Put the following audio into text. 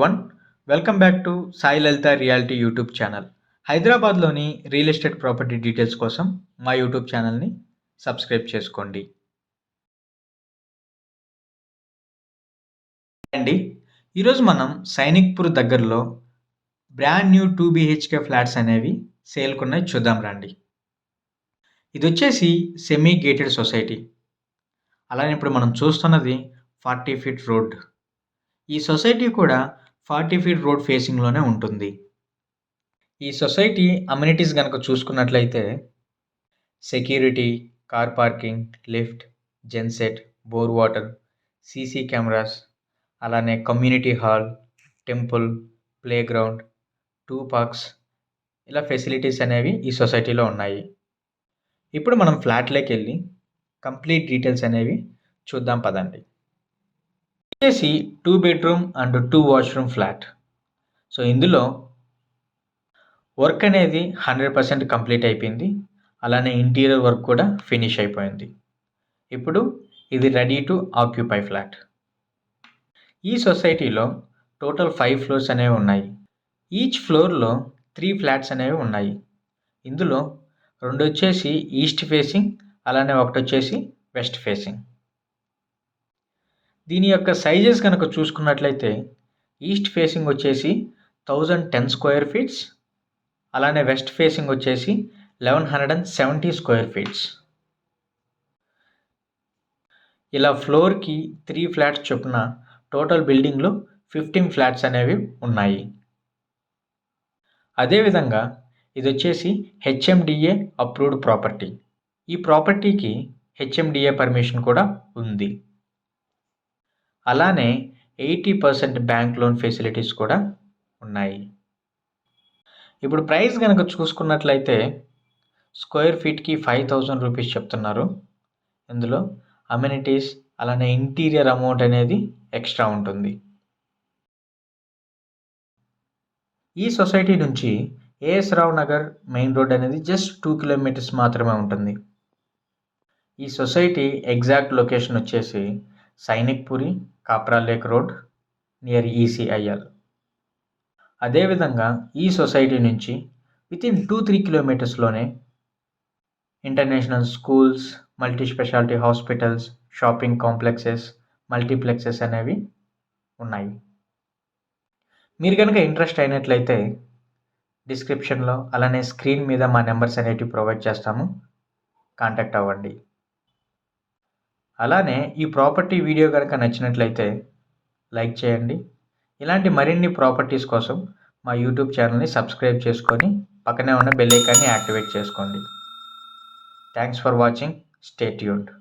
One. Welcome back to Sai Lalitha reality YouTube channel. హైదరాబాద్లోని real estate property details కోసం మా YouTube ఛానల్ని subscribe చేసుకోండి. అండి, ఈరోజు మనం సైనిక్పూర్ దగ్గరలో బ్రాండ్ న్యూ 2 BHK ఫ్లాట్స్ అనేవి సేల్కున్నాయి, చూద్దాం రండి. ఇది వచ్చేసి సెమీ గేటెడ్ సొసైటీ. అలానే ఇప్పుడు మనం చూస్తున్నది 40 ఫీట్ రోడ్. ఈ సొసైటీ కూడా 40 ఫీట్ రోడ్ ఫేసింగ్లోనే ఉంటుంది. ఈ సొసైటీ అమ్యూనిటీస్ కనుక చూసుకున్నట్లయితే security, car parking, lift, genset, bore water, CC cameras, అలానే community hall, temple, playground, 2 parks, ఇలా ఫెసిలిటీస్ అనేవి ఈ సొసైటీలో ఉన్నాయి. ఇప్పుడు మనం ఫ్లాట్లోకి వెళ్ళి కంప్లీట్ డీటెయిల్స్ అనేవి చూద్దాం పదండి. వచ్చేసి 2 bedroom and 2 washroom flat. So ఇందులో వర్క్ అనేది 100% కంప్లీట్ అయిపోయింది. అలానే ఇంటీరియర్ వర్క్ కూడా ఫినిష్ అయిపోయింది. ఇప్పుడు ఇది రెడీ టు ఆక్యుపై ఫ్లాట్. ఈ సొసైటీలో టోటల్ 5 ఫ్లోర్స్ అనేవి ఉన్నాయి. ఈచ్ ఫ్లోర్లో 3 ఫ్లాట్స్ అనేవి ఉన్నాయి. ఇందులో 2 వచ్చేసి ఈస్ట్ ఫేసింగ్, అలానే ఒకటి వచ్చేసి వెస్ట్ ఫేసింగ్. దీని యొక్క సైజెస్ కనుక చూసుకున్నట్లయితే ఈస్ట్ ఫేసింగ్ వచ్చేసి 1010 స్క్వేర్ ఫీట్స్, అలానే వెస్ట్ ఫేసింగ్ వచ్చేసి 1170 స్క్వేర్ ఫీట్స్. ఇలా ఫ్లోర్కి 3 ఫ్లాట్స్ చొప్పున టోటల్ బిల్డింగ్లో 15 ఫ్లాట్స్ అనేవి ఉన్నాయి. అదేవిధంగా ఇది వచ్చేసి HMDA అప్రూవ్డ్ ప్రాపర్టీ. ఈ ప్రాపర్టీకి HMDA పర్మిషన్ కూడా ఉంది. అలానే 80% బ్యాంక్ లోన్ ఫెసిలిటీస్ కూడా ఉన్నాయి. ఇప్పుడు ప్రైస్ కనుక చూసుకున్నట్లయితే స్క్వేర్ ఫీట్కి 5000 రూపీస్ చెప్తున్నారు. ఇందులో అమ్యూనిటీస్ అలానే ఇంటీరియర్ అమౌంట్ అనేది ఎక్స్ట్రా ఉంటుంది. ఈ సొసైటీ నుంచి AS Rao Nagar main road అనేది జస్ట్ 2 కిలోమీటర్స్ మాత్రమే ఉంటుంది. ఈ సొసైటీ ఎగ్జాక్ట్ లొకేషన్ వచ్చేసి Sainikpuri, Kapra lake road near ECIL. అదేవిధంగా ఈ సొసైటీ నుంచి వితిన్ 2-3 కిలోమీటర్స్లోనే international schools, multi speciality hospitals, shopping complexes, multiplexes అనేవి ఉన్నాయి. మీరు కనుక ఇంట్రెస్ట్ అయినట్లయితే డిస్క్రిప్షన్లో అలానే స్క్రీన్ మీద మా నెంబర్స్ అనేటివి ప్రొవైడ్ చేస్తాము, కాంటాక్ట్ అవ్వండి. అలానే ఈ ప్రాపర్టీ వీడియో కనుక నచ్చినట్లయితే లైక్ చేయండి. ఇలాంటి మరిన్ని ప్రాపర్టీస్ కోసం మా యూట్యూబ్ ఛానల్ని సబ్స్క్రైబ్ చేసుకొని పక్కనే ఉన్న బెల్ ఐకాన్ని యాక్టివేట్ చేసుకోండి. Thanks for watching. Stay tuned.